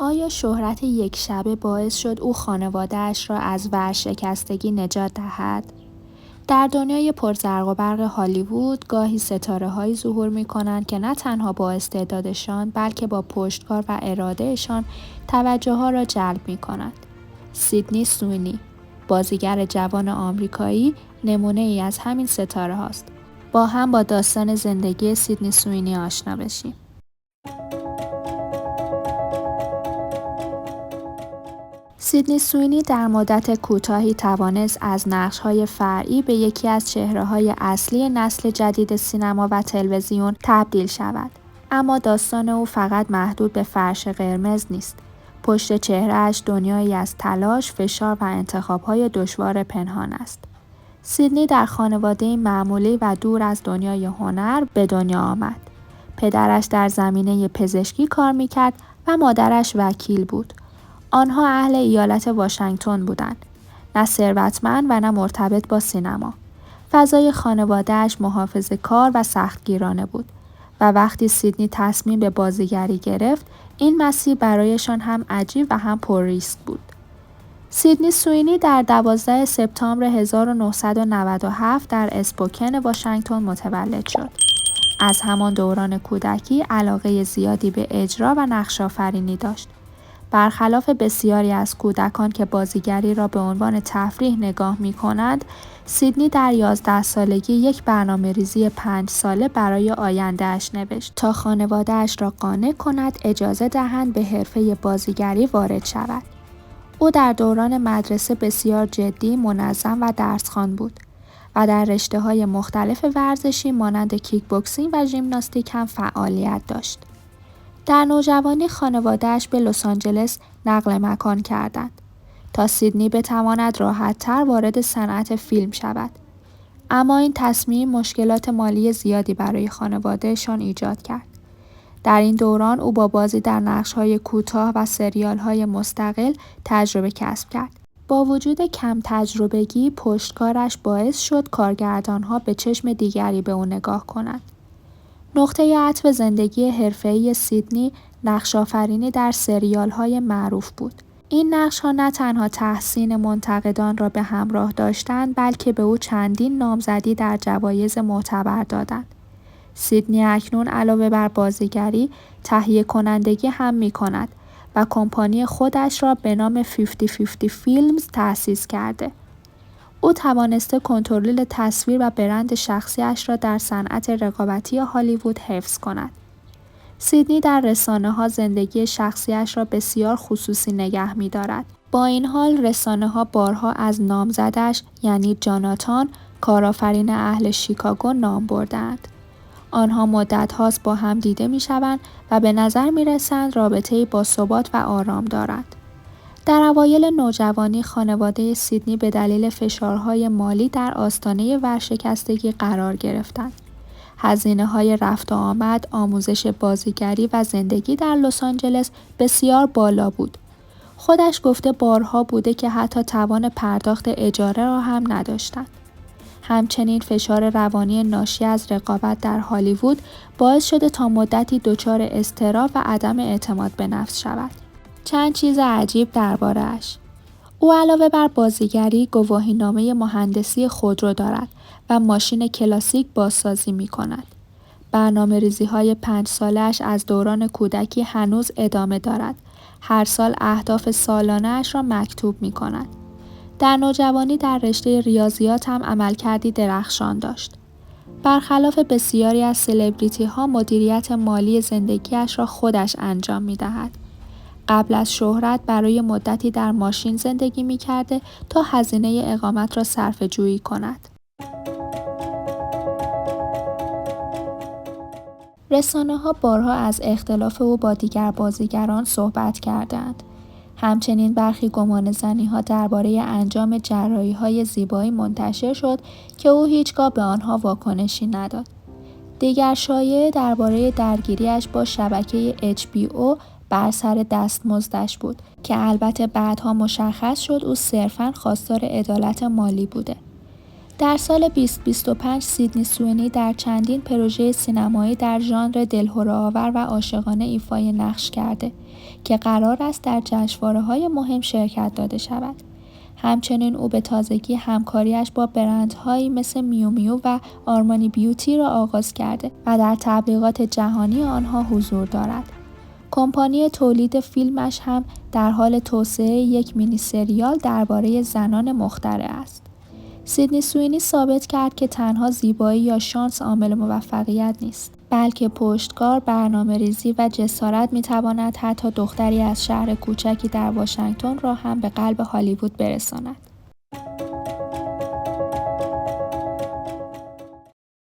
آیا شهرت یک شبه باعث شد او خانواده‌اش را از ورشکستگی نجات دهد؟ در دنیای پرزرق و برق هالیوود گاهی ستاره‌هایی ظهور می‌کنند که نه تنها با استعدادشان بلکه با پشتکار و ارادهشان توجه‌ها را جلب می‌کنند. سیدنی سوینی، بازیگر جوان آمریکایی، نمونه‌ای از همین ستاره هاست. با داستان زندگی سیدنی سوینی آشنا بشیم. سیدنی سوینی در مدت کوتاهی توانست از نقش‌های فرعی به یکی از چهره‌های اصلی نسل جدید سینما و تلویزیون تبدیل شود. اما داستان او فقط محدود به فرش قرمز نیست. پشت چهره‌اش دنیایی از تلاش، فشار و انتخاب‌های دشوار پنهان است. سیدنی در خانواده‌ای معمولی و دور از دنیای هنر به دنیا آمد. پدرش در زمینه پزشکی کار می‌کرد و مادرش وکیل بود. آنها اهل ایالت واشنگتن بودند، نه ثروتمند و نه مرتبط با سینما. فضای خانواده‌اش محافظه‌کار و سختگیرانه بود و وقتی سیدنی تصمیم به بازیگری گرفت، این مسیر برایشان هم عجیب و هم پرریسک بود. سیدنی سوینی در 12 سپتامبر 1997 در اسپوکن واشنگتن متولد شد. از همان دوران کودکی علاقه زیادی به اجرا و نقش‌آفرینی داشت. برخلاف بسیاری از کودکان که بازیگری را به عنوان تفریح نگاه می‌کنند، سیدنی در 11 سالگی یک برنامه‌ریزی 5 ساله برای آینده‌اش نوشت تا خانواده‌اش را قانع کند اجازه دهند به حرفه بازیگری وارد شود. او در دوران مدرسه بسیار جدی، منظم و درس‌خوان بود و در رشته‌های مختلف ورزشی مانند کیک بوکسینگ و ژیمناستیک هم فعالیت داشت. در نوجوانی خانواده‌اش به لس آنجلس نقل مکان کردند تا سیدنی بتواند راحت‌تر وارد صنعت فیلم شود. اما این تصمیم مشکلات مالی زیادی برای خانواده‌شان ایجاد کرد. در این دوران او با بازی در نقش‌های کوتاه و سریال‌های مستقل تجربه کسب کرد. با وجود کم تجربگی، پشتکارش باعث شد کارگردان‌ها به چشم دیگری به او نگاه کنند. نقطه عطف زندگی حرفه‌ای سیدنی نقش‌آفرینی در سریال‌های معروف بود. این نقش‌ها نه تنها تحسین منتقدان را به همراه داشتند بلکه به او چندین نامزدی در جوایز معتبر دادند. سیدنی اکنون علاوه بر بازیگری تهیه کنندگی هم می‌کند و کمپانی خودش را به نام 50-50 فیلمز تأسیس کرده. او توانسته کنترل تصویر و برند شخصیش را در صنعت رقابتی هالیوود حفظ کند. سیدنی در رسانه‌ها زندگی شخصیش را بسیار خصوصی نگه می‌دارد. با این حال رسانه‌ها بارها از نامزدش یعنی جاناتان، کارآفرین اهل شیکاگو نام برده‌اند. آنها مدت هاست با هم دیده می‌شوند و به نظر می‌رسند رابطه‌ای باثبات و آرام دارند. در اوایل نوجوانی خانواده سیدنی به دلیل فشارهای مالی در آستانه ورشکستگی قرار گرفتند. هزینه‌های رفت و آمد، آموزش بازیگری و زندگی در لس آنجلس بسیار بالا بود. خودش گفته بارها بوده که حتی توان پرداخت اجاره را هم نداشتند. همچنین فشار روانی ناشی از رقابت در هالیوود باعث شده تا مدتی دچار اضطراب و عدم اعتماد به نفس شود. چند چیز عجیب درباره‌اش. او علاوه بر بازیگری گواهینامه مهندسی خودرو دارد و ماشین کلاسیک بازسازی می‌کند. برنامه‌ریزی‌های 5 ساله‌اش از دوران کودکی هنوز ادامه دارد. هر سال اهداف سالانه‌اش را مکتوب می‌کند. در نوجوانی در رشته ریاضیات هم عملکردی درخشان داشت. برخلاف بسیاری از سلبریتی‌ها مدیریت مالی زندگیش را خودش انجام می‌دهد. قبل از شهرت برای مدتی در ماشین زندگی می‌کرده تا هزینه اقامت را صرفه‌جویی کند. رسانه‌ها بارها از اختلاف او با دیگر بازیگران صحبت کردند. همچنین برخی گمانه‌زنی‌ها درباره انجام جراحی‌های زیبایی منتشر شد که او هیچگاه به آنها واکنشی نداد. دیگر شایعه درباره درگیریش با شبکه HBO بر سر دستمزدش بود که البته بعدها مشخص شد او صرفاً خواستار عدالت مالی بوده. در سال 2025 سیدنی سوینی در چندین پروژه سینمایی در ژانر دلهره‌آور و عاشقانه ایفای نقش کرده که قرار است در جشنواره‌های مهم شرکت داده شود. همچنین او به تازگی همکاریش با برندهایی مثل میو میو و آرمانی بیوتی را آغاز کرده و در تبلیغات جهانی آنها حضور دارد. کمپانی تولید فیلمش هم در حال توسعه یک مینی سریال درباره زنان مخترع است. سیدنی سوینی ثابت کرد که تنها زیبایی یا شانس عامل موفقیت نیست، بلکه پشتکار، برنامه‌ریزی و جسارت می‌تواند حتی دختری از شهر کوچکی در واشنگتن را هم به قلب هالیوود برساند.